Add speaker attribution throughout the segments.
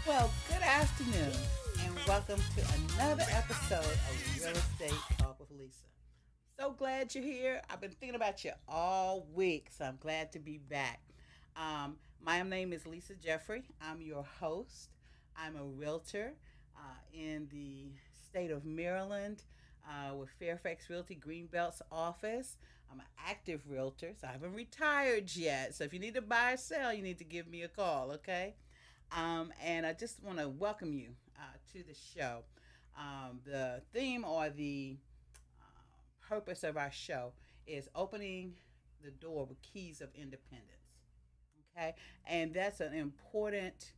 Speaker 1: Well, good afternoon, and welcome to another episode of Real Estate Talk with Lisa. So glad you're here. I've been thinking about you all week, so I'm glad to be back. My name is Lisa Jeffery. I'm your host. I'm a realtor in the state of Maryland with Fairfax Realty Greenbelt's office. I'm an active realtor, so I haven't retired yet. So if you need to buy or sell, you need to give me a call, okay? And I just want to welcome you to the show. The theme or the purpose of our show is opening the door with keys of independence. Okay, and that's an important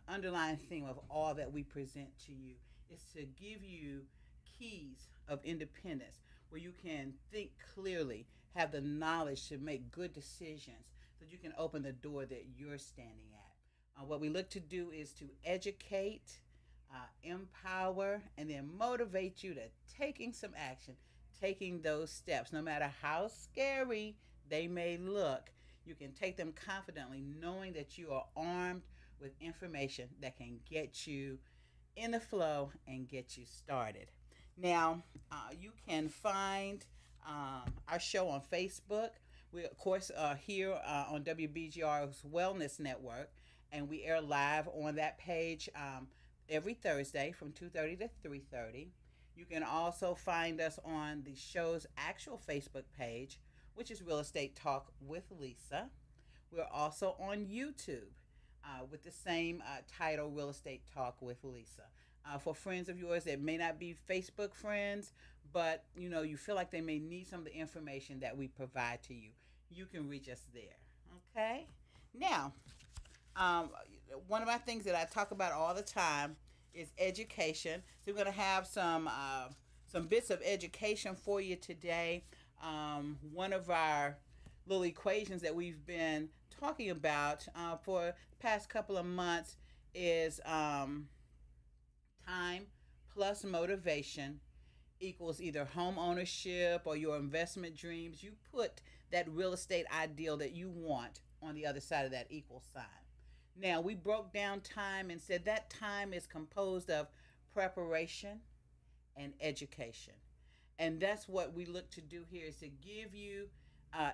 Speaker 1: underlying theme of all that we present to you is to give you keys of independence where you can think clearly, have the knowledge to make good decisions so you can open the door that you're standing at. What we look to do is to educate, empower, and then motivate you to taking some action, taking those steps, no matter how scary they may look. You can take them confidently, knowing that you are armed with information that can get you in the flow and get you started. Now, you can find our show on Facebook. We, of course, are here on WBGR's Wellness Network, and we air live on that page every Thursday from 2:30 to 3:30. You can also find us on the show's actual Facebook page, which is Real Estate Talk with Lisa. We're also on YouTube with the same title, Real Estate Talk with Lisa. For friends of yours that may not be Facebook friends, but you feel like they may need some of the information that we provide to you, you can reach us there. Okay. Now, um, one of my things that I talk about all the time is education. So we're going to have some bits of education for you today. One of our little equations that we've been talking about for the past couple of months is time plus motivation equals either home ownership or your investment dreams. You put that real estate ideal that you want on the other side of that equal sign. Now, we broke down time and said that time is composed of preparation and education. And that's what we look to do here is to give you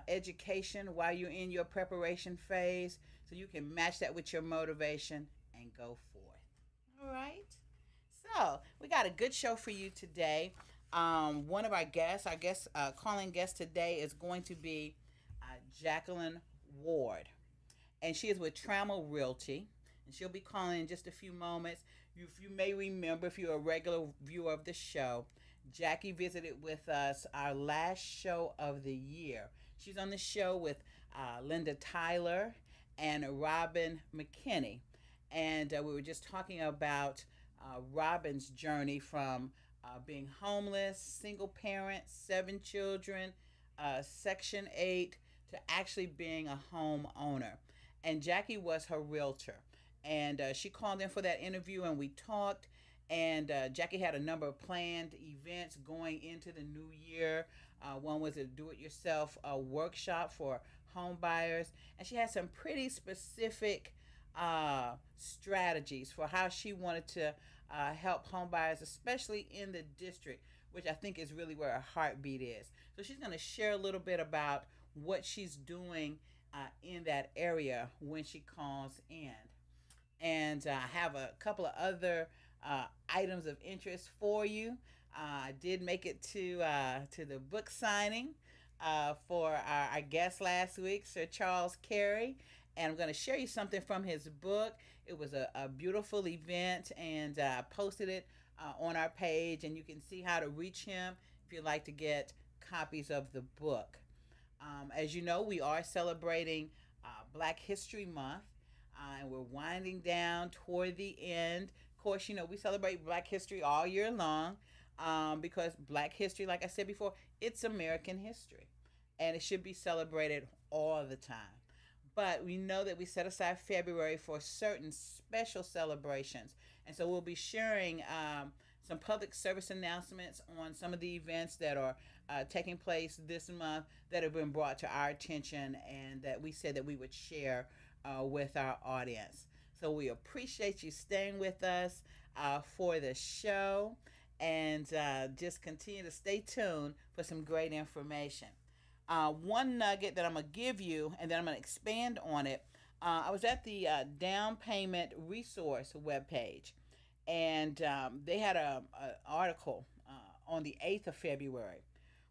Speaker 1: education while you're in your preparation phase so you can match that with your motivation and go forth. All right. So we got a good show for you today. One of our calling guest today is going to be Jacqueline Ward, and she is with Trammell Realty, and she'll be calling in just a few moments. If you may remember, if you're a regular viewer of the show, Jackie visited with us our last show of the year. She's on the show with Linda Tyler and Robin McKinney, and we were just talking about Robin's journey from being homeless, single parent, 7 children, Section 8, to actually being a home owner. And Jackie was her realtor. And she called in for that interview and we talked. And Jackie had a number of planned events going into the new year. One was a do-it-yourself workshop for home buyers. And she had some pretty specific strategies for how she wanted to help home buyers, especially in the district, which I think is really where her heartbeat is. So she's going to share a little bit about what she's doing in that area when she calls in. And I have a couple of other items of interest for you. I did make it to the book signing for our guest last week, Sir Charles Cary. And I'm going to share you something from his book. It was a beautiful event, and I posted it on our page, and you can see how to reach him if you'd like to get copies of the book. As you know, we are celebrating Black History Month, and we're winding down toward the end. Of course, we celebrate Black history all year long because Black history, like I said before, it's American history, and it should be celebrated all the time. But we know that we set aside February for certain special celebrations. And so we'll be sharing some public service announcements on some of the events that are taking place this month that have been brought to our attention and that we said that we would share with our audience. So we appreciate you staying with us for the show, and just continue to stay tuned for some great information. One nugget that I'm going to give you, and then I'm going to expand on it. I was at the down payment resource webpage, and they had a article on the 8th of February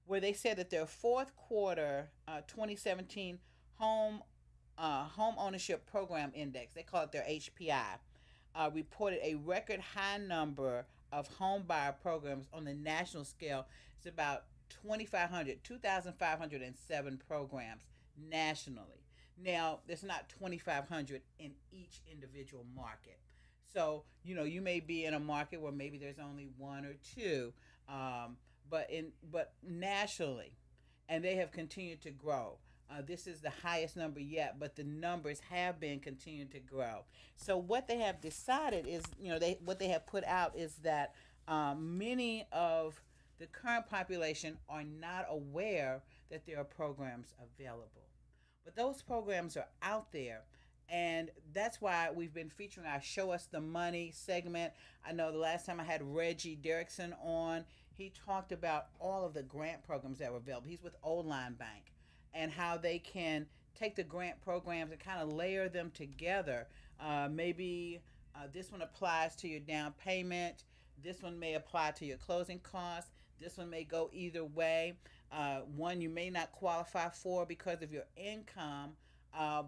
Speaker 1: where they said that their fourth quarter 2017 home home ownership program index, they call it their HPI, reported a record high number of home buyer programs on the national scale. It's about 2,507 programs nationally. Now, there's not 2,500 in each individual market. So, you may be in a market where maybe there's only one or two, but nationally, and they have continued to grow. This is the highest number yet, but the numbers have been continuing to grow. So what they have decided is, what they have put out is that many of the current population are not aware that there are programs available. But those programs are out there. And that's why we've been featuring our Show Us the Money segment. I know the last time I had Reggie Derrickson on, he talked about all of the grant programs that were available. He's with Old Line Bank, and how they can take the grant programs and kind of layer them together. Maybe this one applies to your down payment. This one may apply to your closing costs. This one may go either way. One you may not qualify for because of your income,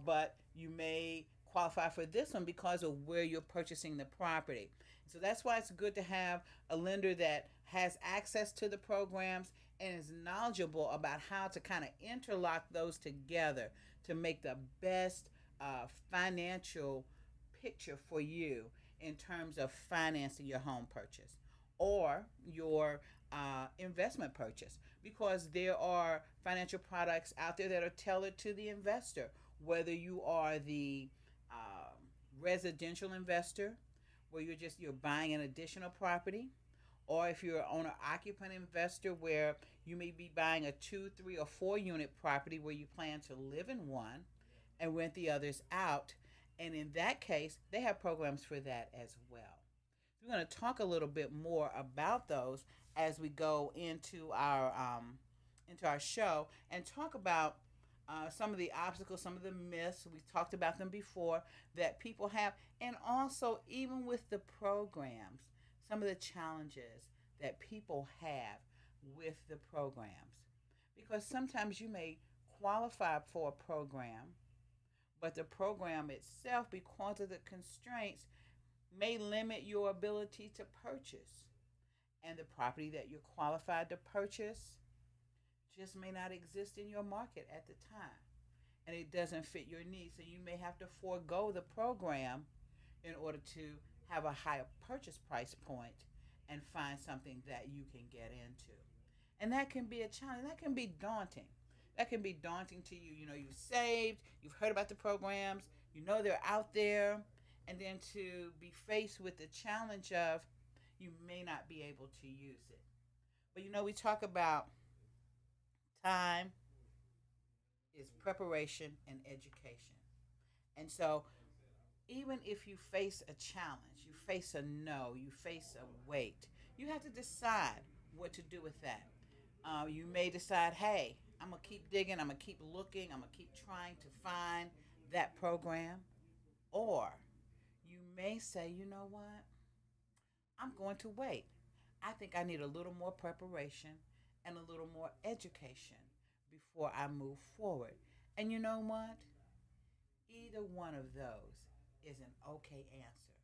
Speaker 1: but you may qualify for this one because of where you're purchasing the property. So that's why it's good to have a lender that has access to the programs and is knowledgeable about how to kind of interlock those together to make the best financial picture for you in terms of financing your home purchase or your investment purchase, because there are financial products out there that are tailored to the investor, whether you are the residential investor where you're buying an additional property, or if you're an owner occupant investor where you may be buying a 2, 3, or 4 unit property where you plan to live in one and rent the others out. And in that case, they have programs for that as well. We're going to talk a little bit more about those as we go into our show and talk about some of the obstacles, some of the myths. We've talked about them before that people have, and also even with the programs, some of the challenges that people have with the programs. Because sometimes you may qualify for a program, but the program itself, because of the constraints, may limit your ability to purchase. And the property that you're qualified to purchase just may not exist in your market at the time. And it doesn't fit your needs. So you may have to forego the program in order to have a higher purchase price point and find something that you can get into. And that can be a challenge. That can be daunting. That can be daunting to you. You've saved, you've heard about the programs, they're out there, and then to be faced with the challenge of you may not be able to use it. But we talk about time is preparation and education. And so even if you face a challenge, you face a no, you face a wait, you have to decide what to do with that. You may decide, hey, I'm going to keep digging, I'm going to keep looking, I'm going to keep trying to find that program. Or you may say, you know what? I'm going to wait. I think I need a little more preparation and a little more education before I move forward. And you know what? Either one of those is an okay answer,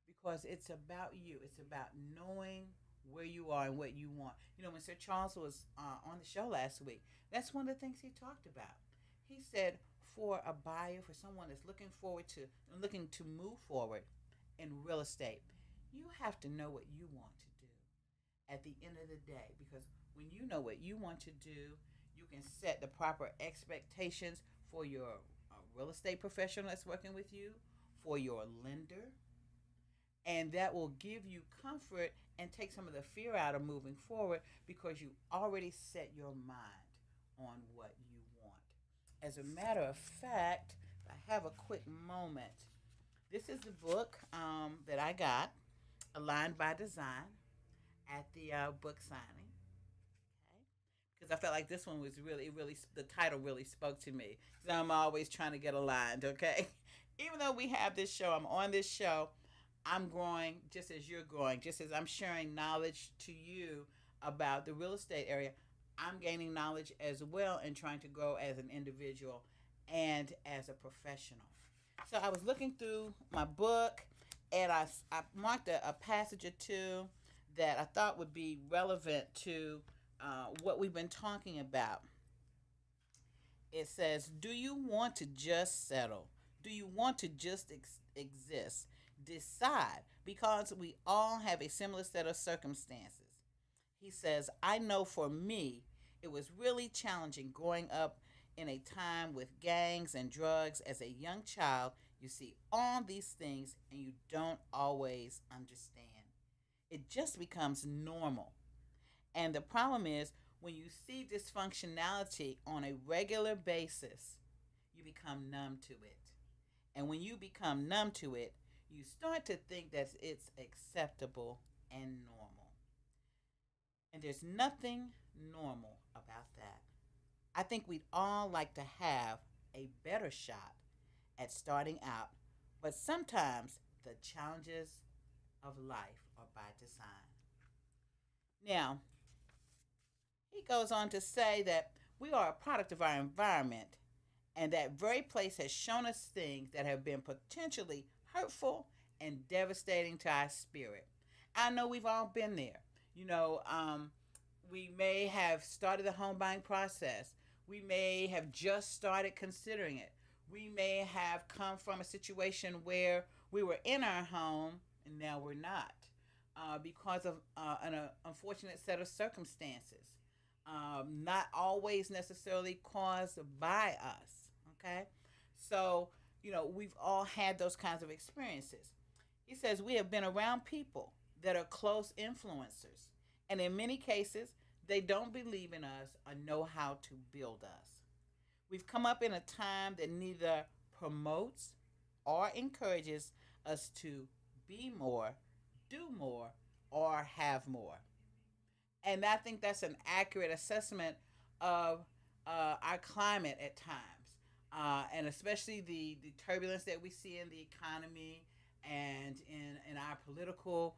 Speaker 1: because it's about you. It's about knowing where you are and what you want. When Sir Charles was on the show last week, that's one of the things he talked about. He said for a buyer, for someone that's looking to move forward in real estate, you have to know what you want to do at the end of the day, because when you know what you want to do, you can set the proper expectations for your real estate professional that's working with you, for your lender, and that will give you comfort and take some of the fear out of moving forward, because you already set your mind on what you want. As a matter of fact, I have a quick moment. This is the book that I got, Aligned by Design, at the book signing. Okay. Because I felt like this one was really, the title really spoke to me. Because I'm always trying to get aligned, okay? Even though we have this show, I'm on this show, I'm growing just as you're growing, just as I'm sharing knowledge to you about the real estate area. I'm gaining knowledge as well and trying to grow as an individual and as a professional. So I was looking through my book and I marked a passage or two that I thought would be relevant to what we've been talking about. It says, do you want to just settle? Do you want to just exist? Decide, because we all have a similar set of circumstances. He says, I know for me, it was really challenging growing up in a time with gangs and drugs as a young child. You see all these things and you don't always understand. It just becomes normal. And the problem is, when you see dysfunctionality on a regular basis, you become numb to it. And when you become numb to it, you start to think that it's acceptable and normal. And there's nothing normal about that. I think we'd all like to have a better shot at starting out, but sometimes the challenges of life are by design. Now, he goes on to say that we are a product of our environment, and that very place has shown us things that have been potentially hurtful and devastating to our spirit. I know we've all been there. You know, we may have started the home buying process. We may have just started considering it. We may have come from a situation where we were in our home and now we're not because of an unfortunate set of circumstances, not always necessarily caused by us. Okay, so we've all had those kinds of experiences. He says we have been around people that are close influencers, and in many cases, they don't believe in us or know how to build us. We've come up in a time that neither promotes or encourages us to be more, do more, or have more. And I think that's an accurate assessment of our climate at times, and especially the turbulence that we see in the economy and in our political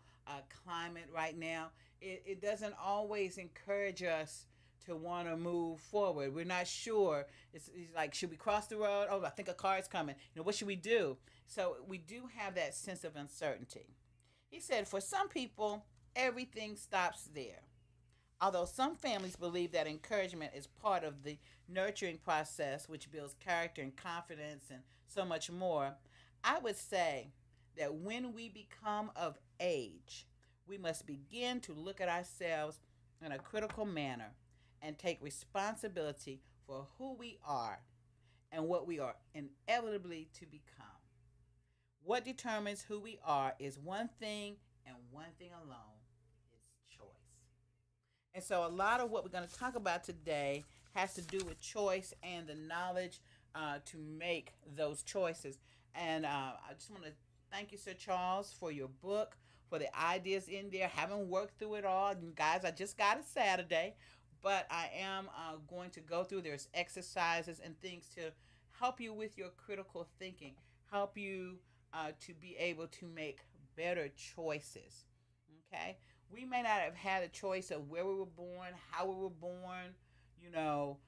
Speaker 1: climate right now. It doesn't always encourage us to want to move forward. We're not sure. It's like, should we cross the road? Oh, I think a car is coming. What should we do? So we do have that sense of uncertainty. He said, for some people, everything stops there. Although some families believe that encouragement is part of the nurturing process, which builds character and confidence and so much more, I would say that when we become of age, we must begin to look at ourselves in a critical manner and take responsibility for who we are and what we are inevitably to become. What determines who we are is one thing and one thing alone: it's choice. And so, a lot of what we're going to talk about today has to do with choice and the knowledge to make those choices. And I just want to thank you, Sir Charles, for your book, for the ideas in there. Haven't worked through it all. And guys, I just got it Saturday, but I am going to go through. There's exercises and things to help you with your critical thinking, help you to be able to make better choices. Okay? We may not have had a choice of where we were born, how we were born, you know,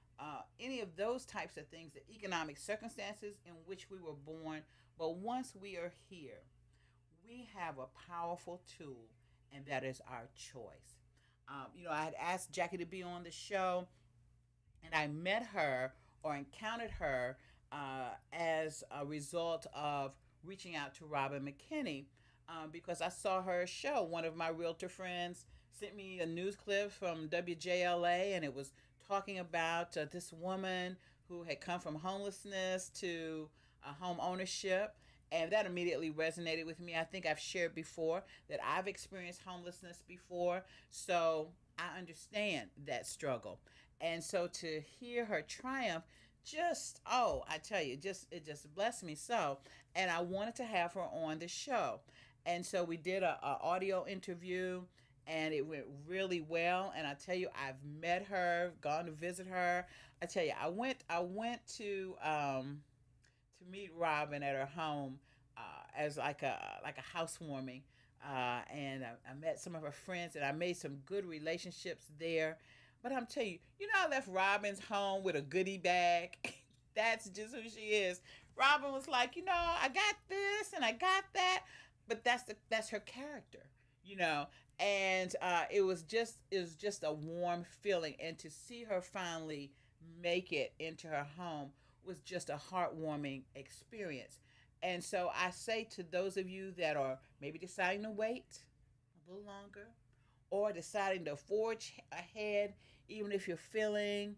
Speaker 1: any of those types of things, the economic circumstances in which we were born. But once we are here, we have a powerful tool, and that is our choice. I had asked Jackie to be on the show, and I met her or encountered her as a result of reaching out to Robin McKinney because I saw her show. One of my realtor friends sent me a news clip from WJLA, and it was talking about this woman who had come from homelessness to home ownership. And that immediately resonated with me. I think I've shared before that I've experienced homelessness before. So I understand that struggle. And so to hear her triumph, just, oh, I tell you, just it just blessed me so. And I wanted to have her on the show. And so we did a audio interview, and it went really well. And I tell you, I've met her, gone to visit her. I tell you, I went to meet Robin at her home, as like a housewarming, and I met some of her friends, and I made some good relationships there. But I'm telling you, I left Robin's home with a goodie bag. That's just who she is. Robin was like, I got this and I got that, but that's her character, you know. And it was just a warm feeling, and to see her finally make it into her home was just a heartwarming experience. And so I say to those of you that are maybe deciding to wait a little longer, or deciding to forge ahead, even if you're feeling,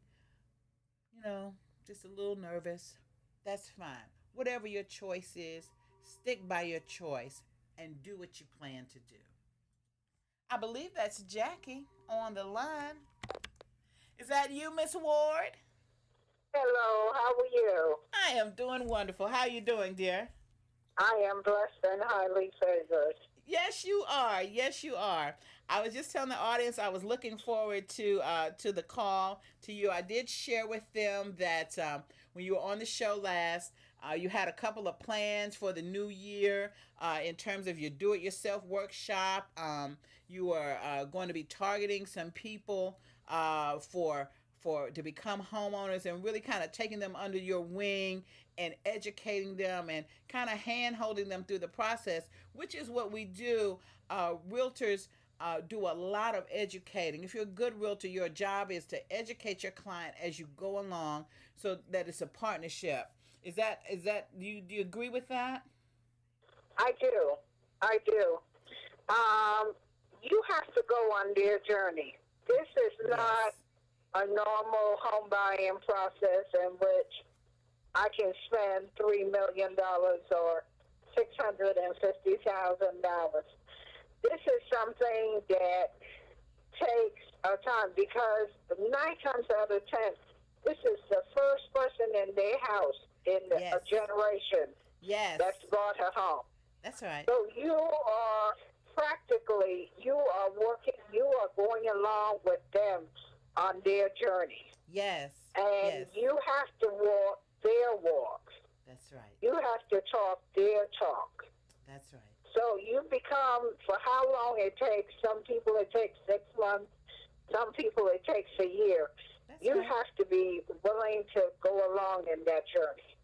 Speaker 1: you know, just a little nervous, that's fine. Whatever your choice is, stick by your choice and do what you plan to do. I believe that's Jackie on the line. Is that you, Miss Ward?
Speaker 2: Hello, how are you?
Speaker 1: I am doing wonderful. How are you doing, dear?
Speaker 2: I am blessed and highly favored.
Speaker 1: Yes, you are. Yes, you are. I was just telling the audience I was looking forward to the call to you. I did share with them that when you were on the show last, you had a couple of plans for the new year in terms of your do-it-yourself workshop. You are going to be targeting some people for to become homeowners, and really kind of taking them under your wing and educating them and kind of hand holding them through the process, which is what we do. Realtors do a lot of educating. If you're a good realtor, your job is to educate your client as you go along, so that it's a partnership. Is that do you agree with that?
Speaker 2: I do. I do. You have to go on their journey. This is
Speaker 1: Yes.
Speaker 2: not a normal home buying process in which I can spend $3 million or $650,000. This is something that takes a time, because 9 times out of 10, this is the first person in their house in a
Speaker 1: Yes.
Speaker 2: generation
Speaker 1: Yes.
Speaker 2: that's bought a home.
Speaker 1: That's right.
Speaker 2: So you are working, you are going along with them on their journey.
Speaker 1: Yes.
Speaker 2: And
Speaker 1: Yes.
Speaker 2: you have to walk their walk.
Speaker 1: That's right.
Speaker 2: You have to talk their talk.
Speaker 1: That's right.
Speaker 2: So you become, for how long it takes, some people it takes 6 months, some people it takes a year.
Speaker 1: That's
Speaker 2: You
Speaker 1: right.
Speaker 2: have to be willing to go along in that journey.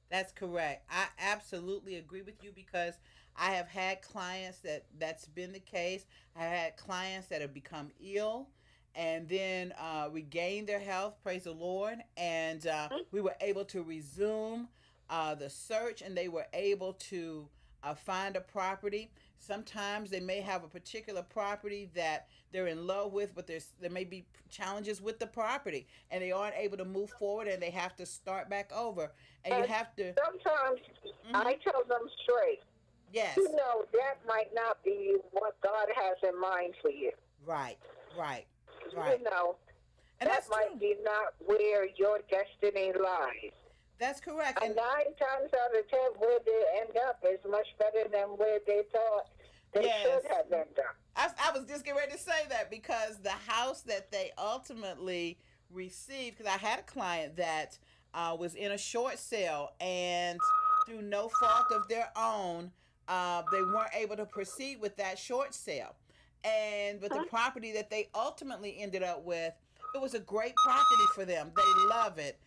Speaker 1: That's correct. I absolutely agree with you, because I have had clients that's been the case. I had clients that have become ill and then regained their health, praise the Lord, and we were able to resume the search, and they were able to find a property. Sometimes they may have a particular property that they're in love with, but there may be challenges with the property, and they aren't able to move forward, and they have to start back over. And you
Speaker 2: And
Speaker 1: have to.
Speaker 2: sometimes
Speaker 1: Hmm.
Speaker 2: I tell them straight,
Speaker 1: Yes.
Speaker 2: that might not be what God has in mind for you.
Speaker 1: Right. Right.
Speaker 2: You
Speaker 1: Right.
Speaker 2: know,
Speaker 1: And
Speaker 2: that
Speaker 1: that's
Speaker 2: might
Speaker 1: true.
Speaker 2: be not where your destiny lies.
Speaker 1: That's correct.
Speaker 2: And
Speaker 1: And
Speaker 2: 9 times out of 10, where they end up is much better than where they thought they
Speaker 1: yes,
Speaker 2: should have ended up.
Speaker 1: I was just getting ready to say that, because the house that they ultimately received, because I had a client that was in a short sale, and through no fault of their own, they weren't able to proceed with that short sale. And but the
Speaker 2: Huh?
Speaker 1: property that they ultimately ended up with, it was a great property for them. They love it.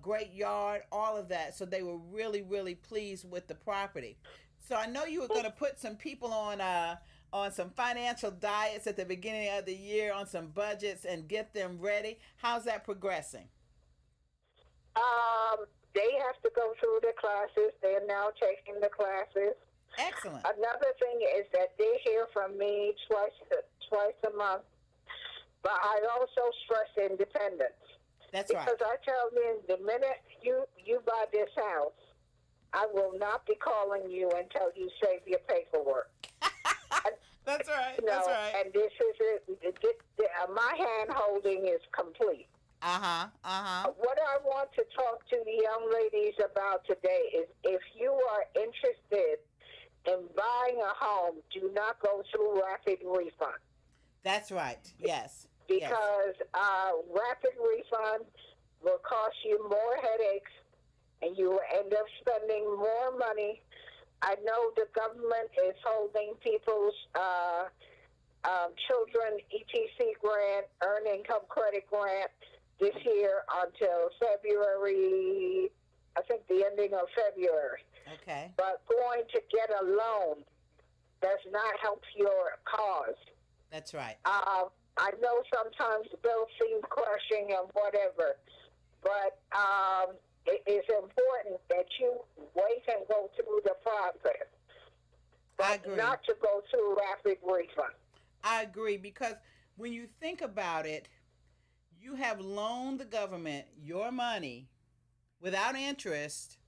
Speaker 1: Great yard, all of that. So they were really, really pleased with the property. So I know you were going to put some people on some financial diets at the beginning of the year, on some budgets, and get them ready. How's that progressing?
Speaker 2: They have to go through the classes. They're now taking the classes.
Speaker 1: Excellent.
Speaker 2: Another thing is that they hear from me twice a month. But I also stress independence,
Speaker 1: That's right.
Speaker 2: because I tell them the minute you buy this house, I will not be calling you until you save your paperwork. And,
Speaker 1: That's right.
Speaker 2: you
Speaker 1: That's
Speaker 2: know,
Speaker 1: right.
Speaker 2: and this is it. My hand holding is complete.
Speaker 1: Uh-huh. Uh-huh.
Speaker 2: What I want to talk to the young ladies about today is if you are interested in buying a home, do not go through rapid refund
Speaker 1: That's right. Yes. Yes.
Speaker 2: because rapid refund will cost you more headaches and you will end up spending more money. I know the government is holding people's children ETC grant, earned income credit grant, this year until February, I think the ending of February.
Speaker 1: Okay.
Speaker 2: But going to get a loan does not help your cause.
Speaker 1: That's right.
Speaker 2: I know sometimes bills seem crushing and whatever, but it is important that you wait and go through the process,
Speaker 1: I
Speaker 2: but
Speaker 1: agree.
Speaker 2: not to go through rapid refund.
Speaker 1: I agree because when you think about it, you have loaned the government your money without interest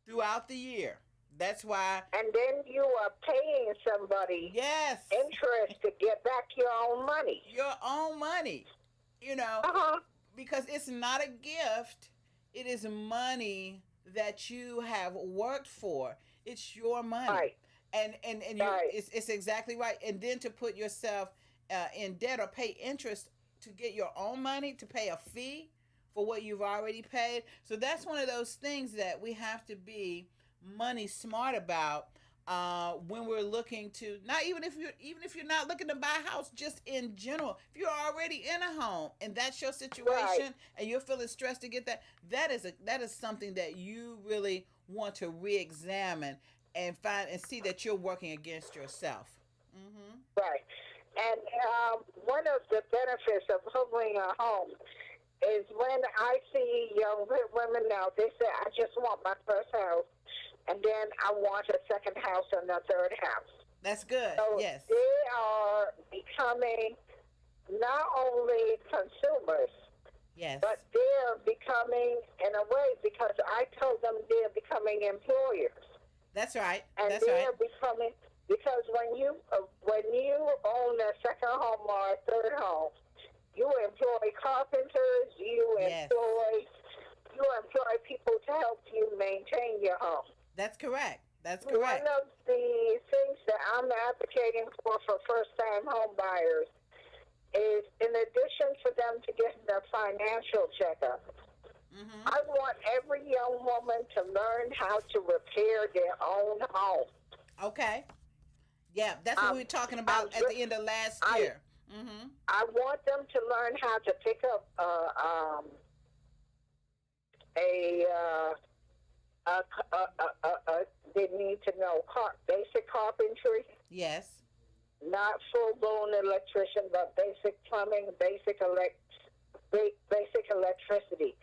Speaker 1: throughout the year. That's why,
Speaker 2: And then you are paying somebody
Speaker 1: yes,
Speaker 2: interest to get back your own money.
Speaker 1: your own money, you know,
Speaker 2: Uh-huh.
Speaker 1: because it's not a gift. It is money that you have worked for. It's your money.
Speaker 2: Right.
Speaker 1: And you,
Speaker 2: Right.
Speaker 1: it's exactly right. And then to put yourself in debt or pay interest to get your own money, to pay a fee for what you've already paid. So that's one of those things that we have to be money smart about when we're looking to, not even if you're not looking to buy a house, just in general. If you're already in a home and that's your situation,
Speaker 2: Right.
Speaker 1: and you're feeling stressed to get that, that is something that you really want to re-examine and find and see that you're working against yourself. Mm-hmm.
Speaker 2: Right. And one of the benefits of owning a home is when I see young women now, they say, I just want my first house, and then I want a second house and a third house.
Speaker 1: That's good.
Speaker 2: So
Speaker 1: Yes.
Speaker 2: they are becoming not only consumers,
Speaker 1: Yes.
Speaker 2: but they're becoming, in a way, because I told them they're becoming employers.
Speaker 1: That's right.
Speaker 2: And
Speaker 1: That's
Speaker 2: they're
Speaker 1: right.
Speaker 2: becoming, because when you own a second home or a third home, you employ carpenters,
Speaker 1: Yes.
Speaker 2: you employ people to help you maintain your home.
Speaker 1: That's correct. That's
Speaker 2: One
Speaker 1: correct.
Speaker 2: of the things that I'm advocating for first-time home buyers is, in addition for them to get a financial checkup,
Speaker 1: Mm-hmm.
Speaker 2: I want every young woman to learn how to repair their own home.
Speaker 1: Okay. Yeah, that's what we were talking about at the end of last year. Mm-hmm.
Speaker 2: I want them to learn how to pick up they need to know basic carpentry,
Speaker 1: Yes.
Speaker 2: not full-blown electrician, but basic plumbing, basic electricity.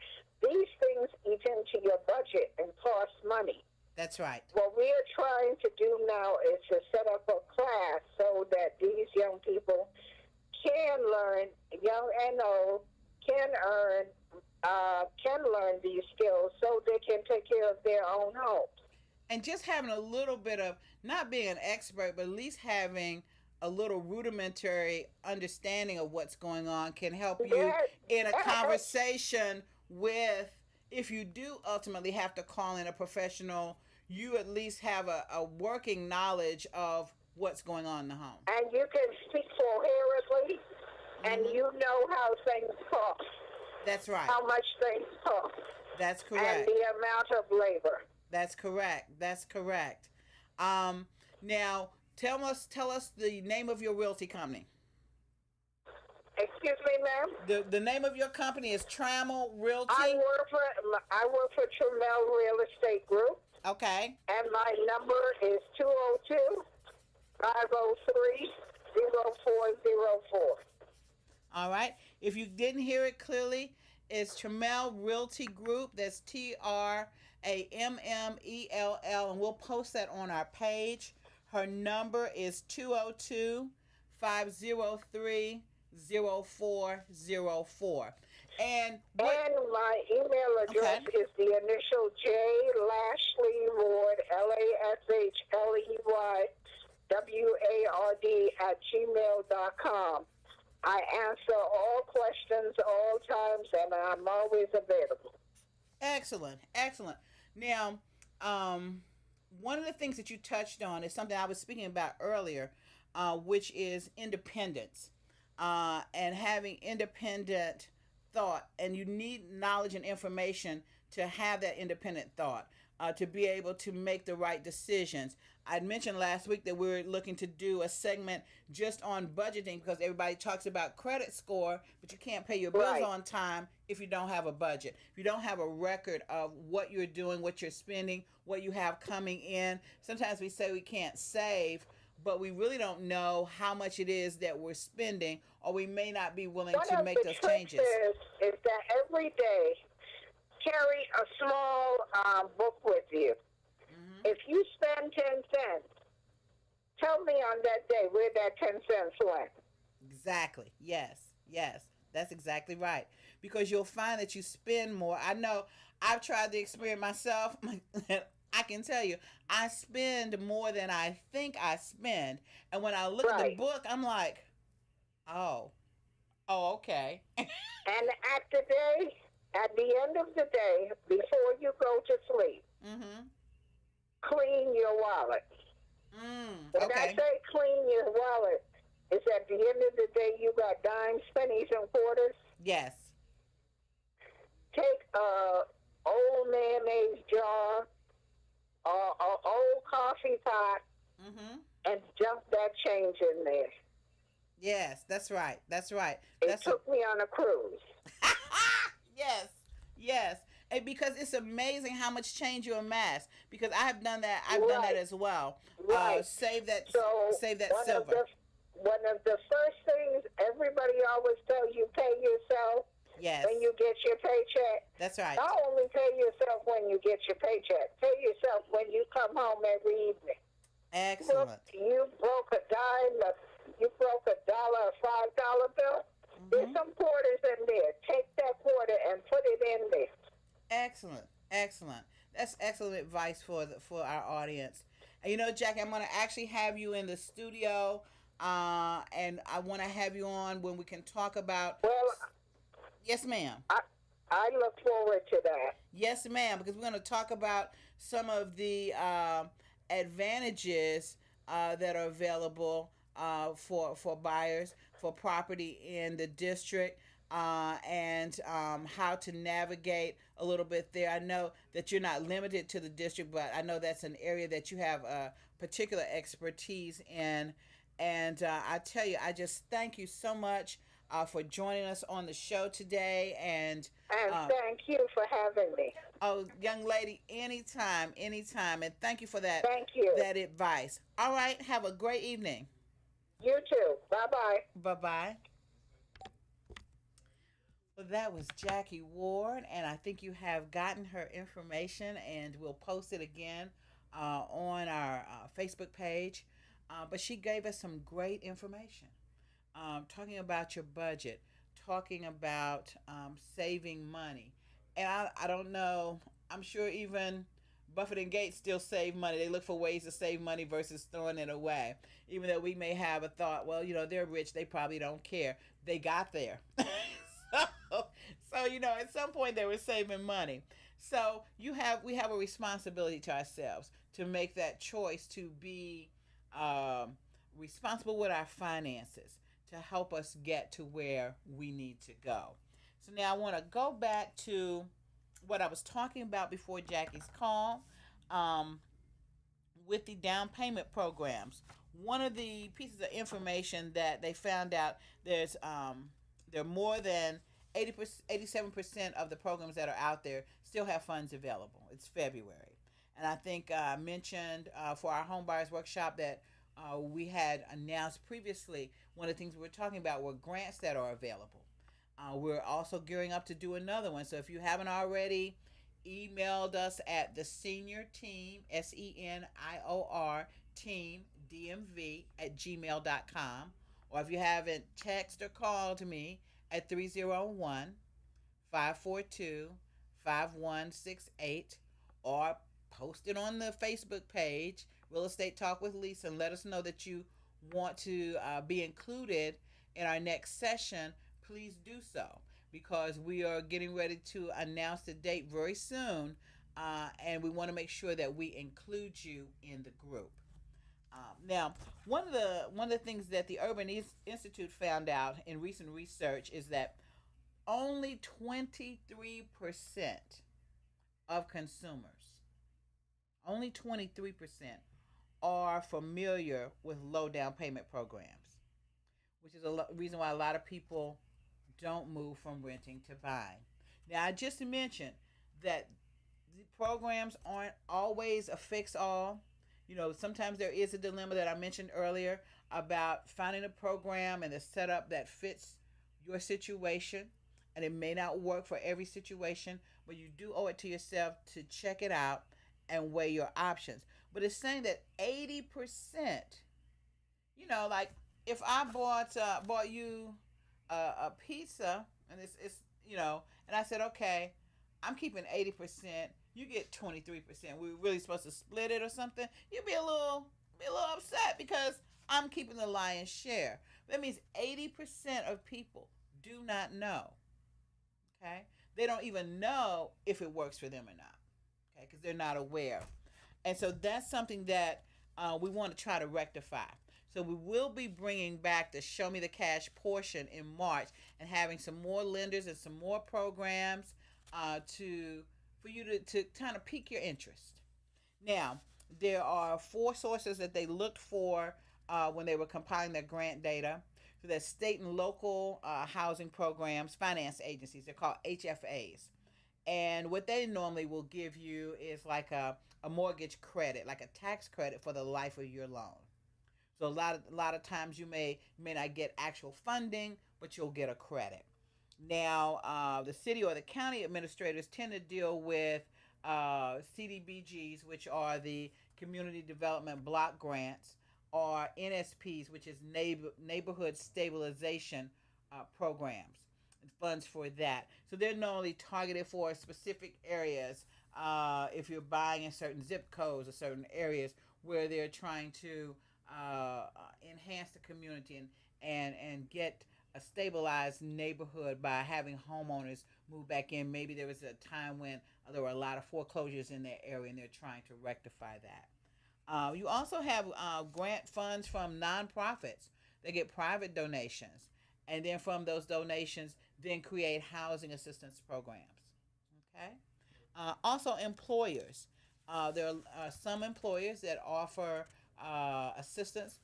Speaker 2: These things eat into your budget and cost money.
Speaker 1: That's right.
Speaker 2: What we are trying to do now is to set up a class so that these young people can learn, young and old, can learn these skills so they can take care of their own homes.
Speaker 1: And just having a little bit of, not being an expert, but at least having a little rudimentary understanding of what's going on can help you
Speaker 2: Yes,
Speaker 1: in a
Speaker 2: yes.
Speaker 1: conversation with, if you do ultimately have to call in a professional, you at least have a working knowledge of what's going on in the home.
Speaker 2: And you can speak coherently, and you know how things cost,
Speaker 1: That's right.
Speaker 2: how much things cost,
Speaker 1: That's
Speaker 2: and
Speaker 1: correct.
Speaker 2: the amount of labor.
Speaker 1: That's correct. That's correct. Now tell us the name of your realty company.
Speaker 2: Excuse me, ma'am?
Speaker 1: The name of your company is Trammell Realty.
Speaker 2: I work for Trammell Real Estate Group,
Speaker 1: Okay.
Speaker 2: and my number is 202-503-0404.
Speaker 1: All right. If you didn't hear it clearly, it's Trammell Realty Group. That's TRAMMELL, and we'll post that on our page. Her number is 202-503-0404. And what?
Speaker 2: And my email address is the initial J. Lashley Ward, LASHLEYWARD @gmail.com. I answer all questions, all times, and I'm always available.
Speaker 1: Excellent, excellent. Now, um, one of the things that you touched on is something I was speaking about earlier, which is independence, and having independent thought. And you need knowledge and information to have that independent thought, to be able to make the right decisions. I mentioned last week that we're looking to do a segment just on budgeting because everybody talks about credit score, but you can't pay your bills
Speaker 2: Right.
Speaker 1: on time if you don't have a budget. If you don't have a record of what you're doing, what you're spending, what you have coming in. Sometimes we say we can't save, but we really don't know how much it is that we're spending, or we may not be willing
Speaker 2: One
Speaker 1: to
Speaker 2: of
Speaker 1: make
Speaker 2: the
Speaker 1: those
Speaker 2: tricks
Speaker 1: changes.
Speaker 2: is that every day carry a small book with you.
Speaker 1: Hmm.
Speaker 2: If you spend 10 cents, tell me on that day where that 10 cents went.
Speaker 1: Exactly. Yes. Yes. That's exactly right. Because you'll find that you spend more. I know I've tried the experiment myself. I can tell you, I spend more than I think I spend. And when I look at the
Speaker 2: Right.
Speaker 1: book, I'm like, oh, okay.
Speaker 2: And at the day, at the end of the day, before you go to sleep,
Speaker 1: Mm-hmm.
Speaker 2: clean your wallet. When I
Speaker 1: Okay.
Speaker 2: say clean your wallet, it's at the end of the day you got dimes, pennies, and quarters.
Speaker 1: Yes.
Speaker 2: Take a old mayonnaise jar or a old coffee pot
Speaker 1: Mm-hmm.
Speaker 2: and dump that change in there.
Speaker 1: Yes. That's right. That's right.
Speaker 2: It
Speaker 1: That's a
Speaker 2: took me on a cruise.
Speaker 1: yes, yes. And because it's amazing how much change you amass. Because I have done that. I've done that
Speaker 2: Right,
Speaker 1: as well.
Speaker 2: right. So
Speaker 1: Save that
Speaker 2: one of
Speaker 1: silver.
Speaker 2: the one of the first things everybody always tells you, pay yourself
Speaker 1: Yes,
Speaker 2: when you get your paycheck.
Speaker 1: that's right.
Speaker 2: Not only pay yourself when you get your paycheck, pay yourself when you come home every evening. Look,
Speaker 1: Excellent.
Speaker 2: you broke a dime, you broke $1, a $5 bill. There's
Speaker 1: Hmm.
Speaker 2: some quarters in there. Take that quarter and put it in there.
Speaker 1: Excellent. Excellent. That's excellent advice for for our audience. And you know, Jackie, I'm going to actually have you in the studio, and I want to have you on when we can talk about.
Speaker 2: Well,
Speaker 1: Yes, ma'am.
Speaker 2: I I look forward to that.
Speaker 1: Yes, ma'am, because we're going to talk about some of the advantages that are available for buyers for property in the district, and how to navigate a little bit there. I know that you're not limited to the district, but I know that's an area that you have particular expertise in. And I tell you, I just thank you so much for joining us on the show today. And
Speaker 2: And
Speaker 1: uh,
Speaker 2: thank you for having me.
Speaker 1: oh, young lady, anytime, anytime. And thank you for
Speaker 2: Thank you.
Speaker 1: that advice. All right, have a great evening.
Speaker 2: You too. Bye bye.
Speaker 1: Bye bye. Well, that was Jackie Ward, and I think you have gotten her information, and we'll post it again on our Facebook page. But she gave us some great information, talking about your budget, talking about saving money. And I don't know, I'm sure even Buffett and Gates still save money. They look for ways to save money versus throwing it away. Even though we may have a thought, well, they're rich, they probably don't care. They got there. So, at some point they were saving money. So we have a responsibility to ourselves to make that choice to be um, responsible with our finances to help us get to where we need to go. So now I want to go back to what I was talking about before Jackie's call, um, with the down payment programs. One of the pieces of information that they found out, there are more than 80%, 87% of the programs that are out there still have funds available. It's February. And I think I mentioned for our home buyers workshop that we had announced previously, one of the things we were talking about were grants that are available. We're also gearing up to do another one. So if you haven't already emailed us at the senior team, SENIOR team, DMV at gmail.com, or if you haven't, text or called me at 301 542 5168, or post it on the Facebook page, Real Estate Talk with Lisa, and let us know that you want to be included in our next session, please do so, because we are getting ready to announce the date very soon, and we want to make sure that we include you in the group. Now, one of the things that the Urban Institute found out in recent research is that only 23% of consumers, only 23%, are familiar with low down payment programs, which is a reason why a lot of people don't move from renting to buying. Now, I just mentioned that the programs aren't always a fix all. Sometimes there is a dilemma that I mentioned earlier about finding a program and the setup that fits your situation. And it may not work for every situation, but you do owe it to yourself to check it out and weigh your options. But it's saying that 80%, like if I bought you a pizza, and it's and I said, okay, I'm keeping 80%. You get 23%. We are really supposed to split it or something. You'd be a little upset because I'm keeping the lion's share. That means 80% of people do not know. Okay, they don't even know if it works for them or not. Okay, because they're not aware, and so that's something that we want to try to rectify. So we will be bringing back the Show Me the Cash portion in March and having some more lenders and some more programs to for you to kind of pique your interest. Now, there are four sources that they looked for when they were compiling their grant data. So that's state and local housing programs, finance agencies. They're called HFAs. And what they normally will give you is like a mortgage credit, like a tax credit for the life of your loan. So a lot of times you may not get actual funding, but you'll get a credit. Now, the city or the county administrators tend to deal with CDBGs, which are the Community Development Block Grants, or NSPs, which is Neighborhood Stabilization Programs, and funds for that. So they're normally targeted for specific areas. If you're buying in certain zip codes or certain areas where they're trying to enhance the community and get a stabilized neighborhood by having homeowners move back in. Maybe there was a time when there were a lot of foreclosures in their area and they're trying to rectify that. You also have grant funds from nonprofits. They get private donations, and then from those donations, then create housing assistance programs. Okay. Also, employers. There are some employers that offer assistance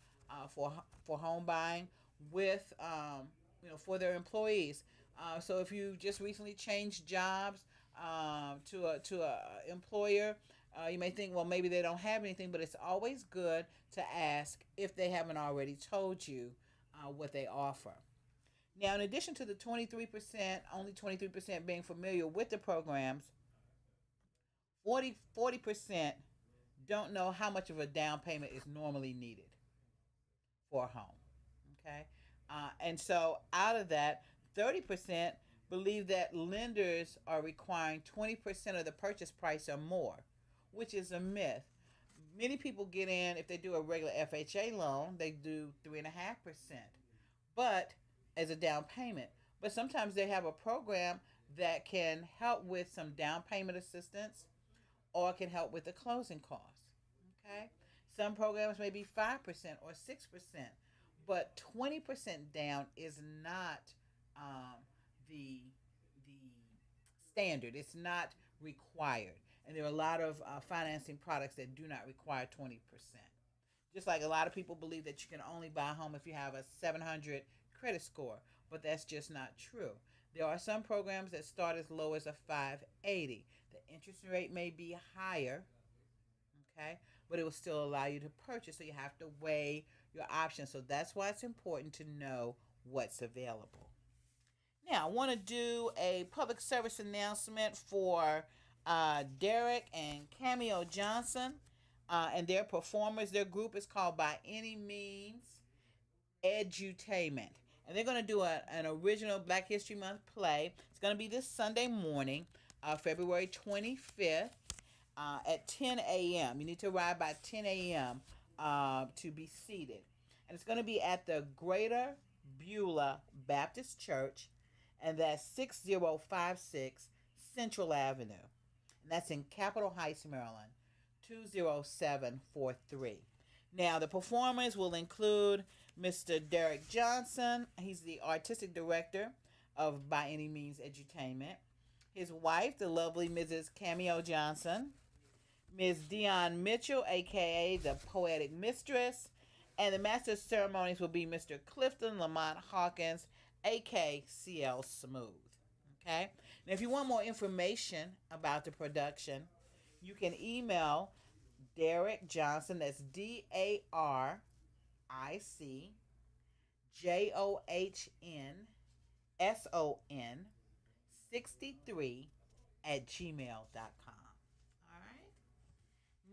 Speaker 1: for home buying with for their employees. So if you just recently changed jobs to a employer, you may think, well, maybe they don't have anything, but it's always good to ask if they haven't already told you what they offer. Now, in addition to the 23%, only 23% being familiar with the programs, 40% don't know how much of a down payment is normally needed for a home. Okay. And so out of that, 30% believe that lenders are requiring 20% of the purchase price or more, which is a myth. Many people get in, if they do a regular FHA loan, they do 3.5%, but as a down payment. But sometimes they have a program that can help with some down payment assistance or can help with the closing costs. Okay? Some programs may be 5% or 6%, but 20% down is not um, the standard. It's not required, and there are a lot of financing products that do not require 20%. Just like a lot of people believe that you can only buy a home if you have a 700 credit score, but that's just not true. There are some programs that start as low as a 580. The interest rate may be higher, okay, but it will still allow you to purchase. So you have to weigh your options. So that's why it's important to know what's available. Now, I want to do a public service announcement for Derek and Cameo Johnson and their performers. Their group is called By Any Means Edutainment. And they're going to do an original Black History Month play. It's going to be this Sunday morning, February 25th, at 10 a.m. You need to arrive by 10 a.m. To be seated. And it's going to be at the Greater Beulah Baptist Church, and that's 6056 Central Avenue. And that's in Capitol Heights, Maryland, 20743. Now, the performers will include Mr. Derek Johnson. He's the artistic director of By Any Means Edutainment. His wife, the lovely Mrs. Cameo Johnson. Ms. Dion Mitchell, aka the Poetic Mistress. And the master of ceremonies will be Mr. Clifton Lamont Hawkins, aka CL Smooth. Okay? Now, if you want more information about the production, you can email Derek Johnson, that's DarikJohnson 63 at gmail.com. All right?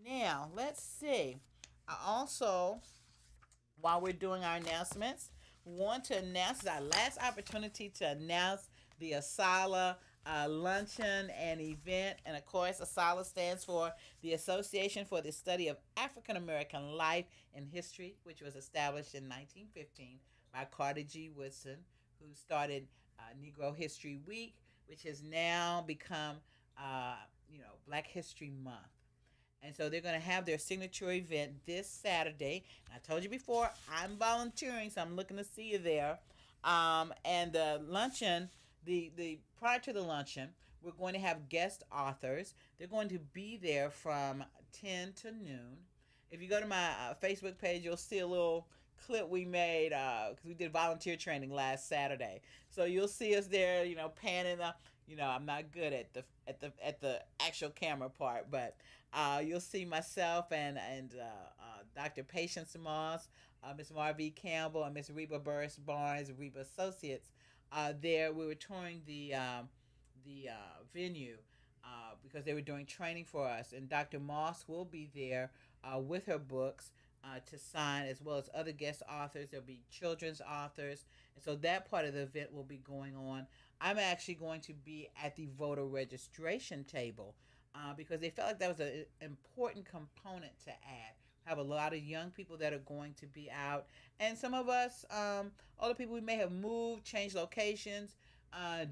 Speaker 1: Now, let's see. I also, while we're doing our announcements, want to announce our last opportunity to announce the ASALA luncheon and event. And of course, ASALA stands for the Association for the Study of African American Life and History, which was established in 1915 by Carter G. Woodson, who started Negro History Week, which has now become, Black History Month. And so they're going to have their signature event this Saturday. And I told you before, I'm volunteering, so I'm looking to see you there. And the luncheon, the prior to the luncheon, we're going to have guest authors. They're going to be there from 10 to noon. If you go to my Facebook page, you'll see a little clip we made because we did volunteer training last Saturday. So you'll see us there, panning the. I'm not good at the actual camera part, but you'll see myself and Dr. Patience Moss, Miss Marvie Campbell, and Miss Reba Burris Barnes, Reba Associates. There, we were touring the venue because they were doing training for us, and Dr. Moss will be there with her books to sign, as well as other guest authors. There'll be children's authors, and so that part of the event will be going on. I'm actually going to be at the voter registration table because they felt like that was an important component to add. Have a lot of young people that are going to be out, and some of us, other people, we may have moved, changed locations,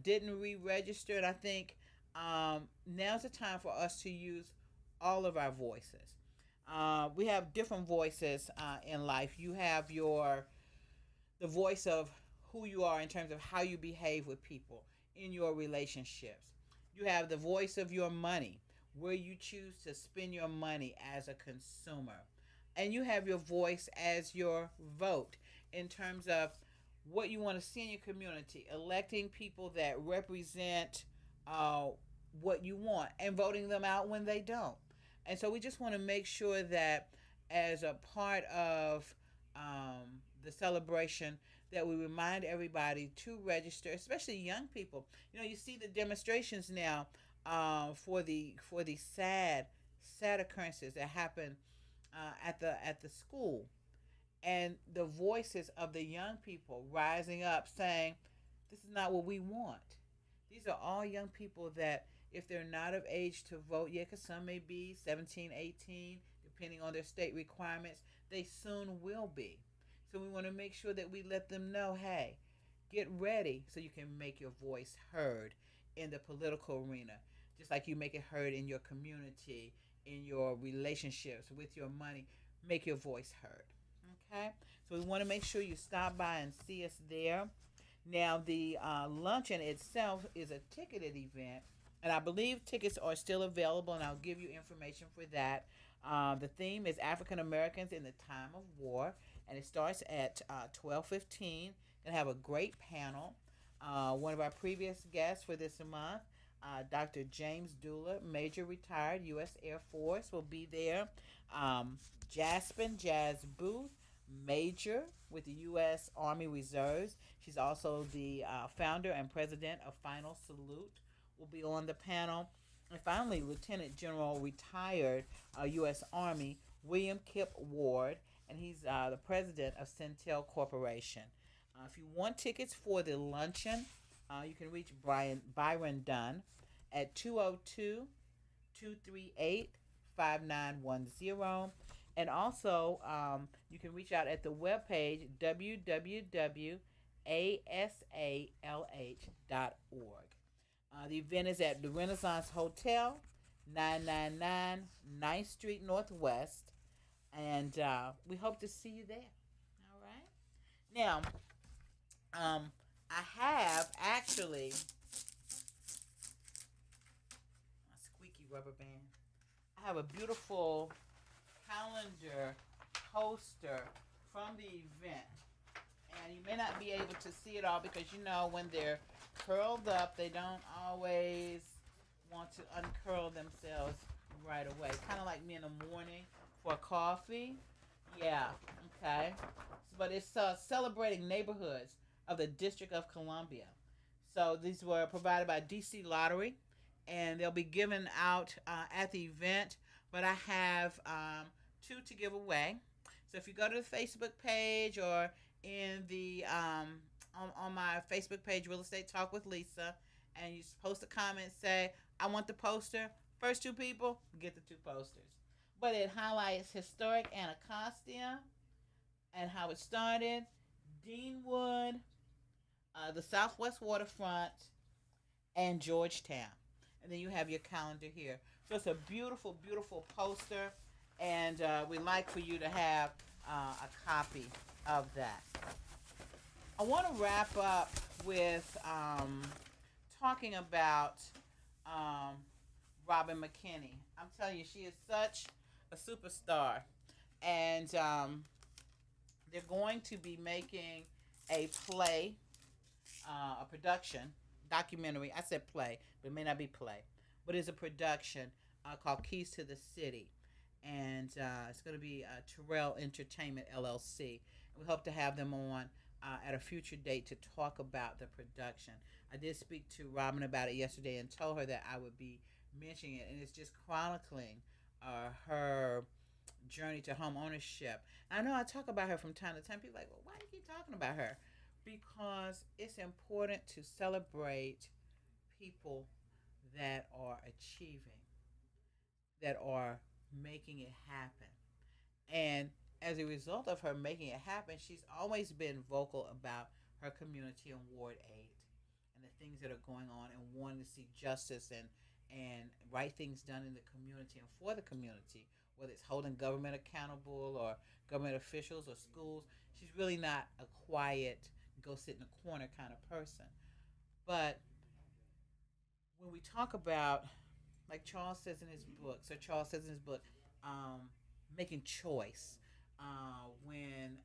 Speaker 1: didn't re-register, and I think now's the time for us to use all of our voices. We have different voices in life. You have the voice of who you are in terms of how you behave with people in your relationships. You have the voice of your money, where you choose to spend your money as a consumer. And you have your voice as your vote in terms of what you want to see in your community, electing people that represent what you want and voting them out when they don't. And so we just want to make sure that as a part of the celebration, that we remind everybody to register, especially young people. You see the demonstrations now for the sad occurrences that happen at the school, and the voices of the young people rising up saying, "This is not what we want." These are all young people that, if they're not of age to vote yet, because some may be 17, 18, depending on their state requirements, they soon will be. So we want to make sure that we let them know, hey, get ready so you can make your voice heard in the political arena, just like you make it heard in your community, in your relationships, with your money. Make your voice heard. Okay? So we want to make sure you stop by and see us there. Now, the luncheon itself is a ticketed event, and I believe tickets are still available, and I'll give you information for that. The theme is African Americans in the Time of War, and it starts at 12:15. Gonna have a great panel. One of our previous guests for this month, Dr. James Dula, Major retired U.S. Air Force, will be there. Jaspin Jazz Booth, Major with the U.S. Army Reserves. She's also the founder and president of Final Salute, will be on the panel. And finally, Lieutenant General retired U.S. Army William Kip Ward, and he's the president of Centel Corporation. If you want tickets for the luncheon, you can reach Byron Dunn at 202-238-5910. And also, you can reach out at the webpage www.atlanta asalh.org. The event is at the Renaissance Hotel, 999 Ninth Street Northwest, and we hope to see you there. All right. Now, um, I have actually a squeaky rubber band. I have a beautiful calendar poster from the event, and you may not be able to see it all because when they're curled up, they don't always want to uncurl themselves right away. Kind of like me in the morning for coffee. Yeah, okay. But it's celebrating neighborhoods of the District of Columbia. So these were provided by DC Lottery, and they'll be given out at the event. But I have two to give away. So if you go to the Facebook page or in the on my Facebook page, Real Estate Talk with Lisa, and you post a comment, say I want the poster. First two people get the two posters. But it highlights historic Anacostia and how it started, Deanwood, the Southwest Waterfront, and Georgetown. And then you have your calendar here. So it's a beautiful, beautiful poster, and we'd like for you to have a copy of that. I want to wrap up with talking about um, Robin McKinney. I'm telling you, she is such a superstar, and they're going to be making a play, a production, documentary. I said play, but it may not be play, but it's a production called Keys to the City. And it's going to be Terrell Entertainment LLC. We hope to have them on at a future date to talk about the production. I did speak to Robin about it yesterday and told her that I would be mentioning it, and it's just chronicling her journey to home ownership. I know I talk about her from time to time. People are like, well, why do you keep talking about her? Because it's important to celebrate people that are achieving, that are making it happen. And as a result of her making it happen, she's always been vocal about her community in Ward 8 and the things that are going on and wanting to see justice and right things done in the community and for the community, whether it's holding government accountable or government officials or schools. She's really not a quiet, go sit in a corner kind of person. But when we talk about, like Charles says in his book, Sir Charles says in his book, making choice, when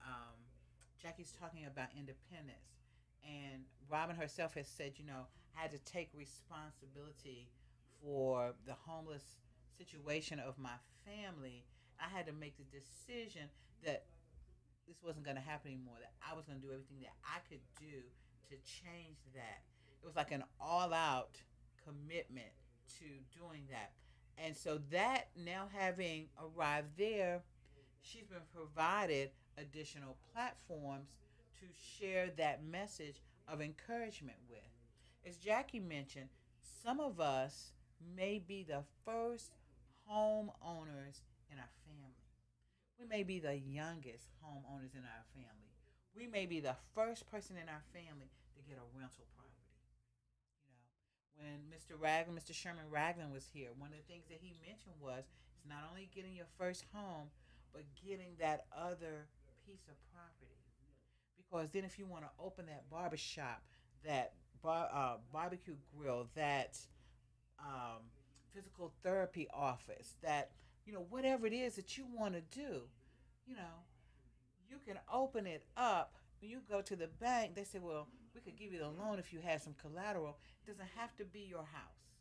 Speaker 1: Jackie's talking about independence, and Robin herself has said, I had to take responsibility for the homeless situation of my family. I had to make the decision that this wasn't going to happen anymore, that I was going to do everything that I could do to change that. It was like an all out commitment to doing that. And so that now having arrived there, she's been provided additional platforms to share that message of encouragement with. As Jackie mentioned, some of us may be the first homeowners in our family. We may be the youngest homeowners in our family. We may be the first person in our family to get a rental property. You know, when Mr. Sherman Ragland was here, one of the things that he mentioned was it's not only getting your first home, but getting that other piece of property. Because then, if you want to open that barbershop, that barbecue grill, that um, physical therapy office, that whatever it is that you want to do, you know, you can open it up. When you go to the bank, they say, well, we could give you the loan if you have some collateral. It doesn't have to be your house.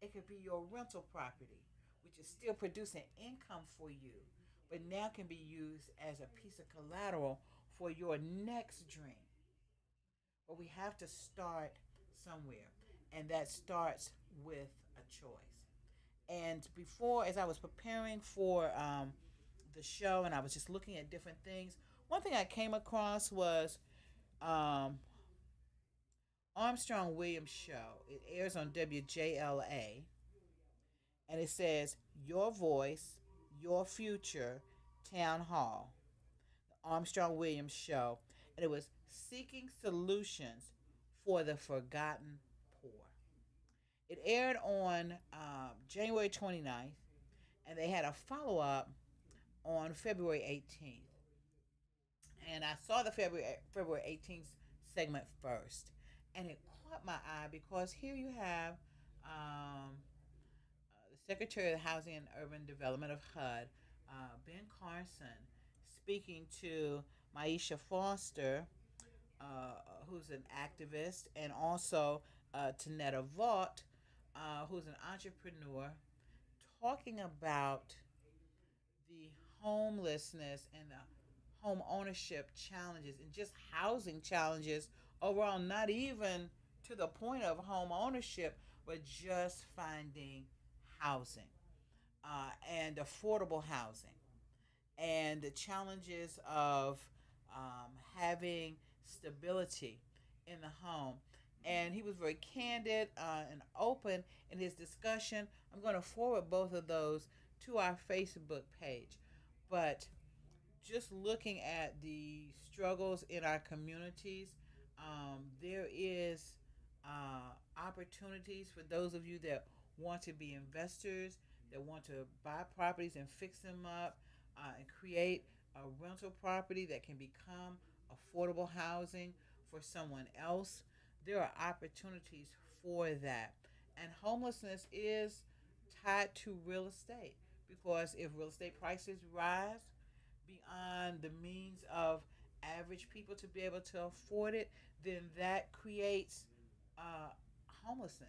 Speaker 1: It could be your rental property, which is still producing income for you, but now can be used as a piece of collateral for your next dream. But we have to start somewhere, and that starts with a choice. And before, as I was preparing for the show, and I was just looking at different things, one thing I came across was um, Armstrong Williams show. It airs on WJLA, and it says "Your Voice, Your Future, Town Hall." The Armstrong Williams show, and it was Seeking Solutions for the Forgotten Poor. It aired on January 29th, and they had a follow up on February 18th. And I saw the February 18th segment first, and it caught my eye because here you have the Secretary of Housing and Urban Development of HUD, Ben Carson, speaking to Maisha Foster, who's an activist, and also Tanetta Vaught, who's an entrepreneur, talking about the homelessness and the home ownership challenges and just housing challenges overall, not even to the point of home ownership, but just finding housing and affordable housing and the challenges of having stability in the home. And he was very candid and open in his discussion. I'm going to forward both of those to our Facebook page. But just looking at the struggles in our communities, there is opportunities for those of you that want to be investors, that want to buy properties and fix them up and create a rental property that can become affordable housing for someone else. There are opportunities for that. And homelessness is tied to real estate because if real estate prices rise, beyond the means of average people to be able to afford it, then that creates uh, homelessness.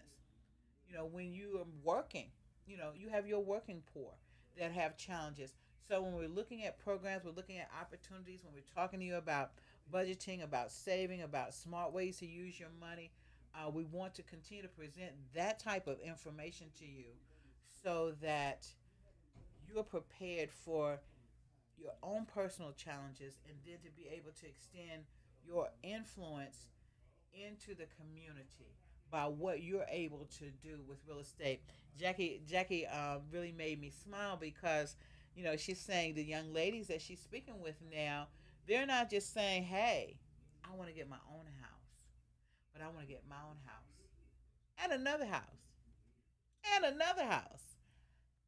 Speaker 1: When you are working, you have your working poor that have challenges. So when we're looking at programs, we're looking at opportunities, when we're talking to you about budgeting, about saving, about smart ways to use your money, we want to continue to present that type of information to you so that you're prepared for your own personal challenges and then to be able to extend your influence into the community by what you're able to do with real estate. Jackie really made me smile because she's saying the young ladies that she's speaking with now, they're not just saying, "Hey, I want to get my own house," but I want to get my own house and another house and another house.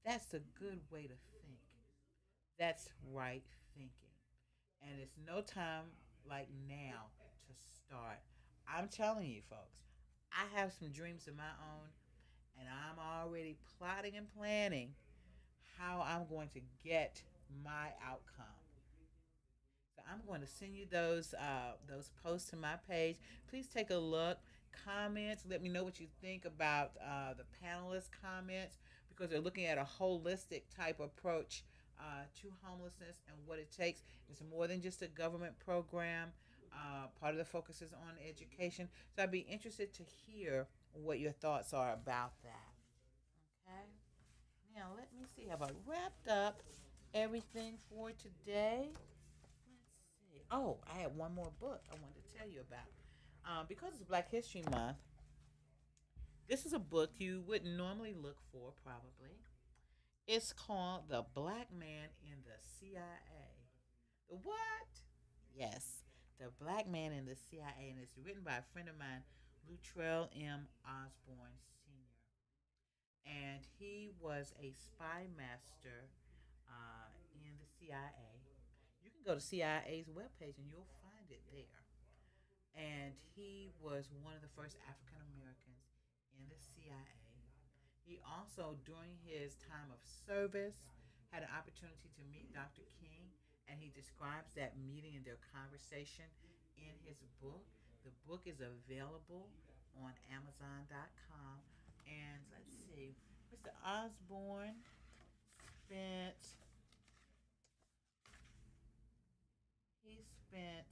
Speaker 1: That's a good way to think. That's right thinking. And it's no time like now to start. I'm telling you, folks, I have some dreams of my own, and I'm already plotting and planning how I'm going to get my outcome. So I'm going to send you those posts to my page. Please take a look. Comments. Let me know what you think about the panelists' comments because they're looking at a holistic type approach to homelessness and what it takes. It's more than just a government program. Part of the focus is on education. So I'd be interested to hear what your thoughts are about that. Okay. Now let me see. Have I wrapped up everything for today? Let's see. Oh, I had one more book I wanted to tell you about. Because it's Black History Month, this is a book you wouldn't normally look for, probably. It's called The Black Man in the CIA. The what? Yes, The Black Man in the CIA, and it's written by a friend of mine, Luttrell M. Osborne Sr. And he was a spy master in the CIA. You can go to CIA's webpage and you'll find it there. And he was one of the first African Americans in the CIA. He also, during his time of service, had an opportunity to meet Dr. King, and he describes that meeting and their conversation in his book. The book is available on Amazon.com. And let's see, Mr. Osborne spent spent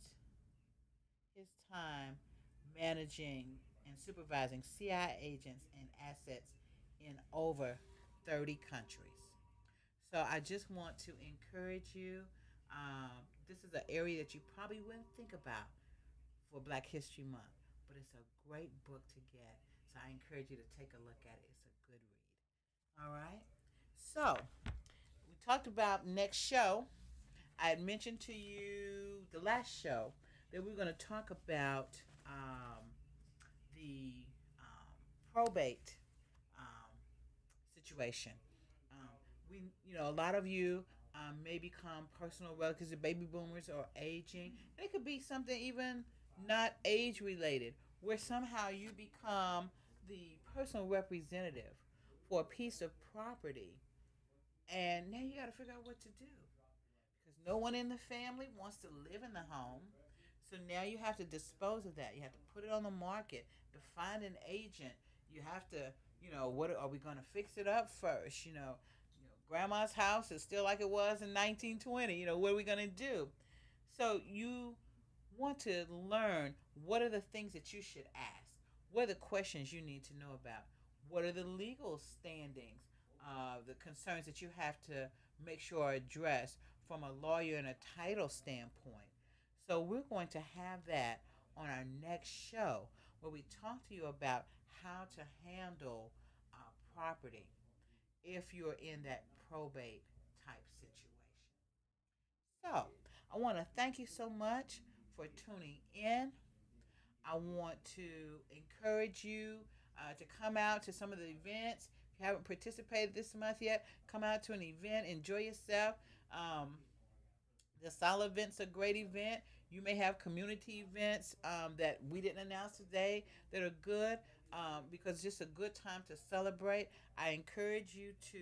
Speaker 1: his time managing and supervising CIA agents and assets in over 30 countries. So I just want to encourage you. This is an area that you probably wouldn't think about for Black History Month, but it's a great book to get. So I encourage you to take a look at it. It's a good read. All right. So we talked about next show. I had mentioned to you the last show that we're going to talk about the probate um, situation. Um, a lot of you may become personal relatives of baby boomers or aging. And it could be something even not age related, where somehow you become the personal representative for a piece of property, and now you got to figure out what to do because no one in the family wants to live in the home. So now you have to dispose of that. You have to put it on the market, to find an agent. You have to, what are we going to fix it up first? Grandma's house is still like it was in 1920. What are we going to do? So you want to learn what are the things that you should ask. What are the questions you need to know about? What are the legal standings, the concerns that you have to make sure are addressed from a lawyer and a title standpoint? So we're going to have that on our next show where we talk to you about how to handle property if you're in that probate type situation. So I want to thank you so much for tuning in. I want to encourage you to come out to some of the events. If you haven't participated this month yet, come out to an event, enjoy yourself. Um, the Sala event's a great event. You may have community events that we didn't announce today that are good because it's just a good time to celebrate. I encourage you to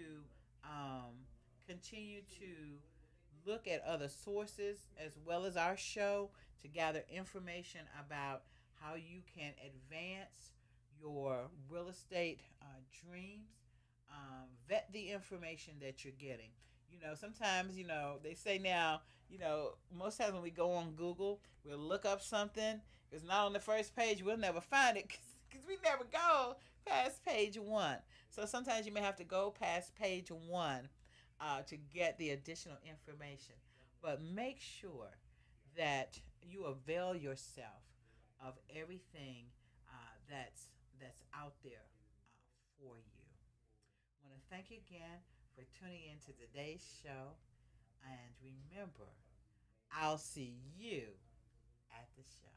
Speaker 1: continue to look at other sources as well as our show to gather information about how you can advance your real estate dreams. Vet the information that you're getting. Sometimes, they say now, most times when we go on Google, we'll look up something. If it's not on the first page, we'll never find it because we never go past page one. So sometimes you may have to go past page one to get the additional information. But make sure that you avail yourself of everything that's out there for you. I want to thank you again for tuning in to today's show. And remember, I'll see you at the show.